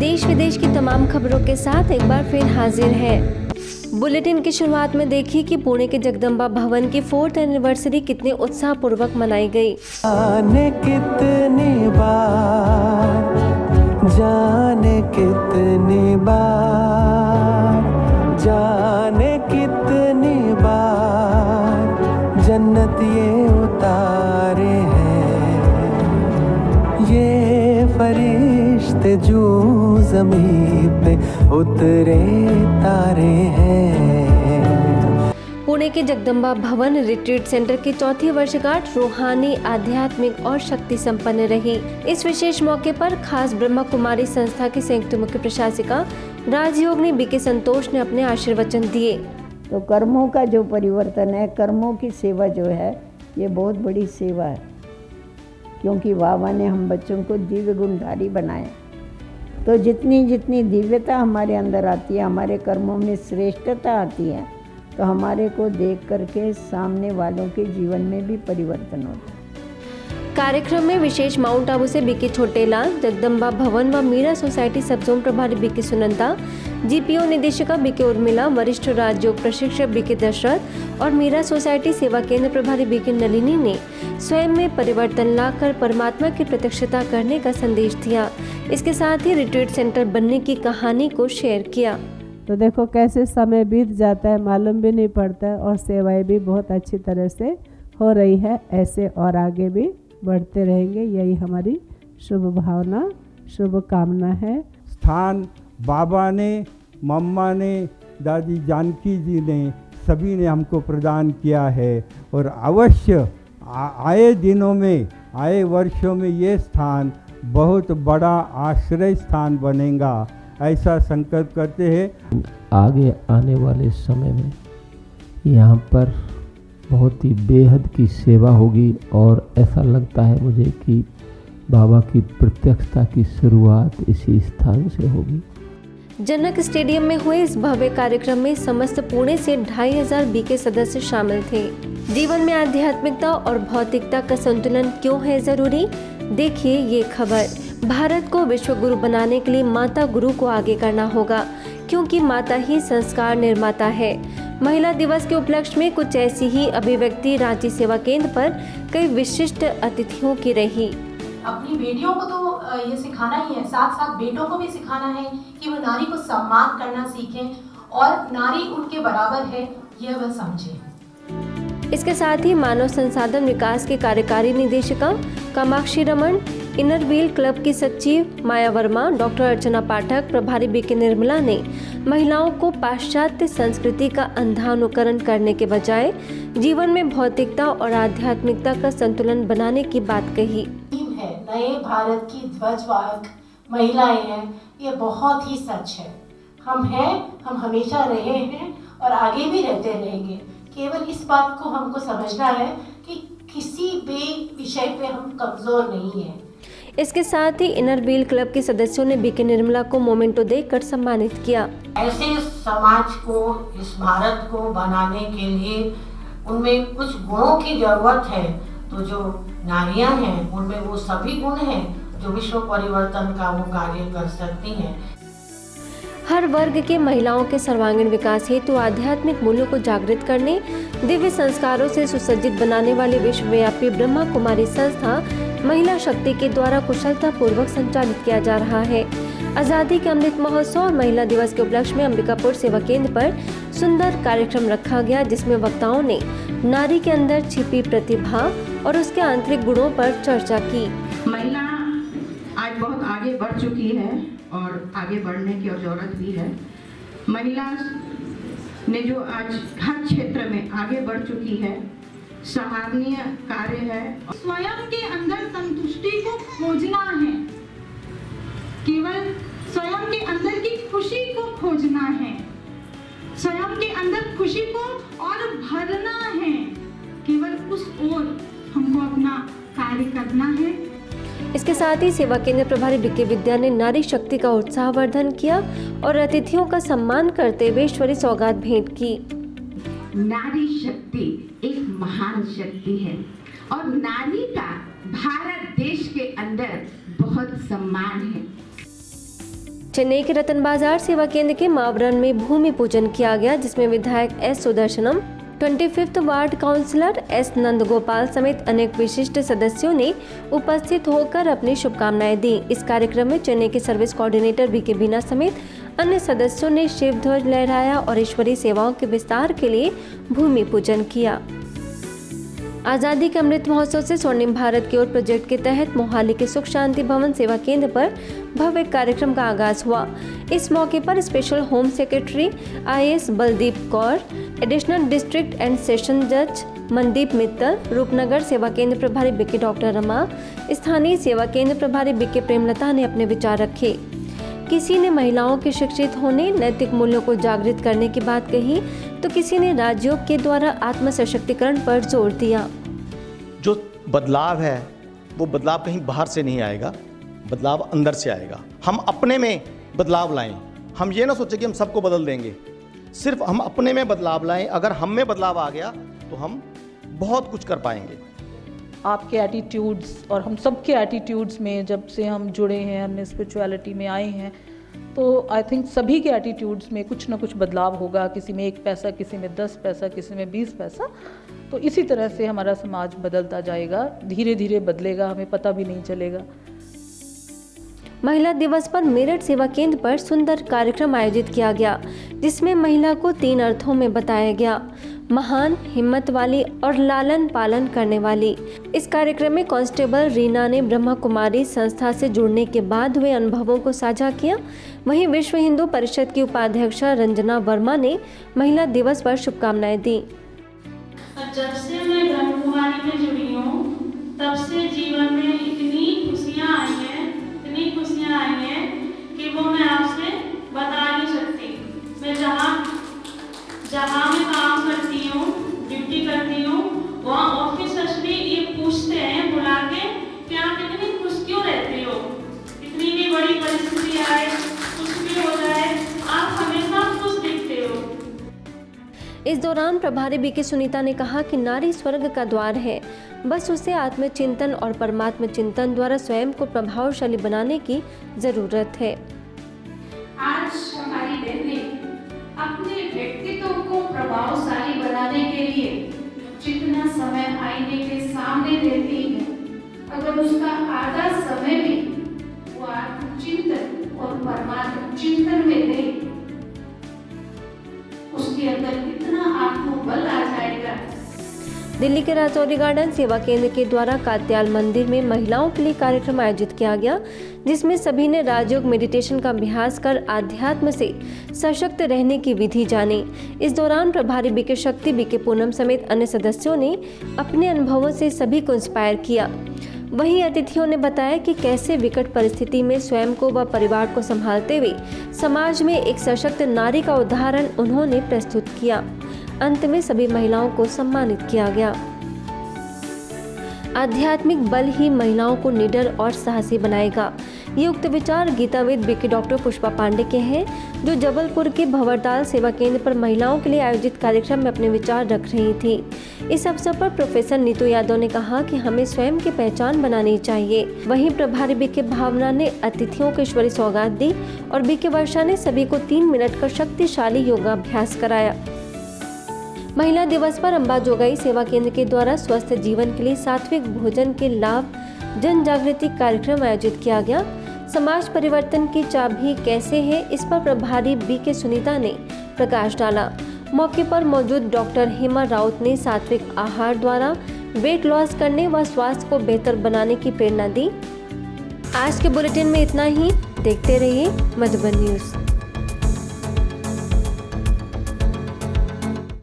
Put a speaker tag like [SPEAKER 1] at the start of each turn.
[SPEAKER 1] देश विदेश की तमाम खबरों के साथ एक बार फिर हाजिर है। बुलेटिन की शुरुआत में देखिए कि पुणे के जगदम्बा भवन की 4th एनिवर्सरी कितने उत्साह पूर्वक मनाई गई।
[SPEAKER 2] जाने कितनी बार जन्नत ये उतारे हैं, ये फरिश्ते जो ज़मीं पे उतरे तारे हैं।
[SPEAKER 1] पुणे के जगदम्बा भवन रिट्रीट सेंटर की 4वीं वर्षगांठ रूहानी, आध्यात्मिक और शक्ति संपन्न रही। इस विशेष मौके पर खास ब्रह्मा कुमारी संस्था की संयुक्त मुख्य प्रशासिका राजयोगिनी बीके संतोष ने अपने आशीर्वचन दिए।
[SPEAKER 3] तो कर्मों का जो परिवर्तन है, कर्मों की सेवा जो है, ये बहुत बड़ी सेवा है, क्योंकि बाबा ने हम बच्चों को दिव्य गुणधारी बनाया। तो जितनी जितनी दिव्यता हमारे अंदर आती है, हमारे कर्मों में श्रेष्ठता आती है, तो हमारे को देख करके सामने वालों के जीवन में भी परिवर्तन होता है।
[SPEAKER 1] कार्यक्रम में विशेष माउंट आबू से बीके छोटेलाल, जगदम्बा भवन व मीरा सोसाइटी सब जोन प्रभारी बीके सुनंदा, जीपीओ निदेशिका बीके उर्मिला, वरिष्ठ राजयोग प्रशिक्षक बीके दशरथ और मीरा सोसाइटी सेवा केंद्र प्रभारी बीके नलिनी ने स्वयं में परिवर्तन लाकर परमात्मा की प्रत्यक्षता करने का संदेश दिया। इसके साथ ही रिट्रीट सेंटर बनने की कहानी को शेयर किया।
[SPEAKER 4] तो देखो कैसे समय बीत जाता है, मालूम भी नहीं पड़ता है, और सेवाएं भी बहुत अच्छी तरह से हो रही है। ऐसे और आगे भी बढ़ते रहेंगे, यही हमारी शुभ भावना, शुभ कामना है।
[SPEAKER 5] स्थान बाबा ने, मम्मा ने, दादी जानकी जी ने, सभी ने हमको प्रदान किया है, और अवश्य आए दिनों में, आए वर्षों में ये स्थान बहुत बड़ा आश्रय स्थान बनेगा, ऐसा संकल्प करते हैं।
[SPEAKER 6] आगे आने वाले समय में यहाँ पर बहुत ही बेहद की सेवा होगी, और ऐसा लगता है मुझे कि बाबा की प्रत्यक्षता की शुरुआत इसी स्थान से होगी।
[SPEAKER 1] जनक स्टेडियम में हुए इस भव्य कार्यक्रम में समस्त पुणे से 2500 बीके सदस्य शामिल थे। जीवन में आध्यात्मिकता और भौतिकता का संतुलन क्यों है जरूरी, देखिए ये खबर। भारत को विश्व गुरु बनाने के लिए माता गुरु को आगे करना होगा, क्योंकि माता ही संस्कार निर्माता है। महिला दिवस के उपलक्ष्य में कुछ ऐसी ही अभिव्यक्ति रांची सेवा केंद्र पर कई विशिष्ट अतिथियों की रही।
[SPEAKER 7] अपनी बेटियों को तो ये सिखाना ही है, साथ साथ बेटों को भी सिखाना है कि वो नारी को सम्मान करना सीखें और नारी उनके बराबर है, यह वह समझें।
[SPEAKER 1] इसके साथ ही मानव संसाधन विकास के कार्यकारी निदेशिका Kamakshi Raman, inner wheel club की सचिव माया वर्मा, डॉक्टर अर्चना पाठक, प्रभारी बीके निर्मला ने महिलाओं को पाश्चात्य संस्कृति का अंधा अनुकरण करने के बजाय जीवन में भौतिकता और आध्यात्मिकता का संतुलन बनाने की बात कही।
[SPEAKER 7] नए भारत की ध्वजवाहक महिलाएं हैं, ये बहुत ही सच है। हम हैं, हम हमेशा रहे हैं और आगे भी रहते रहेंगे। केवल इस बात को हमको समझना है कि किसी भी विषय पे हम कमजोर नहीं हैं।
[SPEAKER 1] इसके साथ ही इनर व्हील क्लब के सदस्यों ने बीके निर्मला को मोमेंटो देकर सम्मानित किया।
[SPEAKER 8] ऐसे समाज को, इस भारत को बनाने के लिए उनमें कुछ गुणों की जरूरत है, तो जो नारियां हैं उनमें वो सभी गुण हैं जो विश्व परिवर्तन का वो कार्य कर सकती हैं।
[SPEAKER 1] हर वर्ग के महिलाओं के सर्वांगीण विकास हेतु आध्यात्मिक मूल्यों को जागृत करने, दिव्य संस्कारों से सुसज्जित बनाने वाली विश्वव्यापी ब्रह्मा कुमारी संस्था महिला शक्ति के द्वारा कुशलता पूर्वक संचालित किया जा रहा है। आजादी के अमृत महोत्सव और महिला दिवस के उपलक्ष्य में अंबिकापुर सेवा केंद्र पर सुंदर कार्यक्रम रखा गया, जिसमें वक्ताओं ने नारी के अंदर छिपी प्रतिभा और उसके आंतरिक गुणों पर चर्चा की।
[SPEAKER 9] महिला आज बहुत आगे बढ़ चुकी है और आगे बढ़ने की जरूरत भी है। महिला ने जो आज हर क्षेत्र में आगे बढ़ चुकी है, सराहनीय कार्य है।
[SPEAKER 10] स्वयं के अंदर संतुष्टि को खोजना है, केवल स्वयं के अंदर की खुशी को खोजना है, स्वयं के अंदर खुशी को और भरना है, केवल उस ओर हमको अपना कार्य करना है।
[SPEAKER 1] इसके साथ ही सेवा केंद्र प्रभारी बीके विद्या ने नारी शक्ति का उत्साहवर्धन किया और अतिथियों का सम्मान करते हुए ईश्वरी सौगात भेंट की।
[SPEAKER 9] नारी शक्ति एक महान शक्ति है और नारी का भारत देश के अंदर बहुत सम्मान है।
[SPEAKER 1] चेन्नई के रतन बाजार सेवा केंद्र के मावरण में भूमि पूजन किया गया, जिसमें विधायक S Sudarshanam, 25th ward councillor S Nandgopal समेत अनेक विशिष्ट सदस्यों ने उपस्थित होकर अपनी शुभकामनाएं दी। इस कार्यक्रम में चेन्नई के सर्विस कोऑर्डिनेटर वी के बीना समेत अन्य सदस्यों ने शिव ध्वज लहराया और ईश्वरीय सेवाओं के विस्तार के लिए भूमि पूजन किया। आज़ादी के अमृत महोत्सव से स्वर्णिम भारत की ओर प्रोजेक्ट के तहत मोहाली के सुख शांति भवन सेवा केंद्र पर भव्य कार्यक्रम का आगाज हुआ। इस मौके पर special home secretary IAS Baldeep Kaur, additional district and session जज मनदीप मित्तल, रूपनगर सेवा केंद्र प्रभारी बीके डॉक्टर रमा, स्थानीय सेवा केंद्र प्रभारी बीके प्रेमलता ने अपने विचार रखे। किसी ने महिलाओं के शिक्षित होने, नैतिक मूल्यों को जागृत करने की बात कही, तो किसी ने राजयोग के द्वारा आत्म सशक्तिकरण पर जोर दिया।
[SPEAKER 11] जो बदलाव है वो बदलाव कहीं बाहर से नहीं आएगा, बदलाव अंदर से आएगा। हम अपने में बदलाव लाएं। हम ये ना सोचें कि हम सबको बदल देंगे, सिर्फ हम अपने में बदलाव लाएं। अगर हम में बदलाव आ गया तो हम बहुत कुछ कर पाएंगे।
[SPEAKER 12] आपके एटीट्यूड्स और हम सबके एटीट्यूड्स में जब से हम जुड़े हैं, हमने स्पिरिचुअलिटी में आए हैं, तो आई थिंक सभी के एटीट्यूड्स में कुछ ना कुछ बदलाव होगा। किसी में 1 पैसा, किसी में 10 पैसा, किसी में 20 पैसा। तो इसी तरह से हमारा समाज बदलता जाएगा, धीरे धीरे बदलेगा, हमें पता भी नहीं चलेगा।
[SPEAKER 1] महिला दिवस पर मेरठ सेवा केंद्र पर सुंदर कार्यक्रम आयोजित किया गया, जिसमें महिला को 3 अर्थों में बताया गया: महान, हिम्मत वाली और लालन पालन करने वाली। इस कार्यक्रम में कांस्टेबल रीना ने ब्रह्मा कुमारी संस्था से जुड़ने के बाद हुए अनुभवों को साझा किया। वहीं विश्व हिंदू परिषद की उपाध्यक्ष रंजना वर्मा ने महिला दिवस पर शुभकामनाएं दी।
[SPEAKER 13] जब से मैं ब्रह्मा कुमारी में जुड़ी हूँ, तब से जीवन में इतनी खुशियाँ आई हैं कि वो मैं आपसे बता नहीं सकती। मैं जहाँ मैं काम करती हूँ, ड्यूटी करती हूँ, वहाँ ऑफिसर्स भी ये पूछते हैं बुला के कि आप इतनी खुश क्यों रहते हो, इतनी भी बड़ी परिस्थिति आए, कुछ भी हो जाए, आप हमेशा खुश दिखते हो।
[SPEAKER 1] इस दौरान प्रभारी बीके सुनीता ने कहा कि नारी स्वर्ग का द्वार है, बस उसे आत्मचिंतन और परमात्म चिंतन द्वारा स्वयं को प्रभावशाली बनाने की जरूरत है।
[SPEAKER 14] आज हमारी बहनें अपने व्यक्तित्व को प्रभावशाली बनाने के लिए जितना समय आईने के सामने देती है, अगर उसका आधा समय भी वो आत्मचिंतन और परमात्म चिंतन में दे, उसके अंदर कितना आत्मबल आ जाएगा।
[SPEAKER 1] दिल्ली के राजौरी गार्डन सेवा केंद्र के द्वारा कात्याल मंदिर में महिलाओं के लिए कार्यक्रम आयोजित किया गया, जिसमें सभी ने राजयोग मेडिटेशन का अभ्यास कर आध्यात्म से सशक्त रहने की विधि जानी। इस दौरान प्रभारी बीके शक्ति, बीके पूनम समेत अन्य सदस्यों ने अपने अनुभवों से सभी को इंस्पायर किया। वहीं अतिथियों ने बताया कि कैसे विकट परिस्थिति में स्वयं को व परिवार को संभालते हुए समाज में एक सशक्त नारी का उदाहरण उन्होंने प्रस्तुत किया। अंत में सभी महिलाओं को सम्मानित किया गया। आध्यात्मिक बल ही महिलाओं को निडर और साहसी बनाएगा। ये उक्त विचार गीताविद बीके डॉक्टर पुष्पा पांडे के हैं, जो जबलपुर के भंवरताल सेवा केंद्र पर महिलाओं के लिए आयोजित कार्यक्रम में अपने विचार रख रही थी। इस अवसर पर प्रोफेसर नीतू यादव ने कहा कि हमें स्वयं की पहचान बनानी चाहिए। वहीं प्रभारी बीके भावना ने अतिथियों को ईश्वरीय सौगात दी और बीके वर्षा ने सभी को 3 मिनट का शक्तिशाली योगाभ्यास कराया। महिला दिवस पर अंबा जोगाई सेवा केंद्र के द्वारा स्वस्थ जीवन के लिए सात्विक भोजन के लाभ जन जागृति कार्यक्रम आयोजित किया गया। समाज परिवर्तन की चाबी कैसे है, इस पर प्रभारी बीके सुनीता ने प्रकाश डाला। मौके पर मौजूद डॉक्टर हेमा राउत ने सात्विक आहार द्वारा वेट लॉस करने व स्वास्थ्य को बेहतर बनाने की प्रेरणा दी। आज के बुलेटिन में इतना ही। देखते रहिए मधुबन न्यूज़।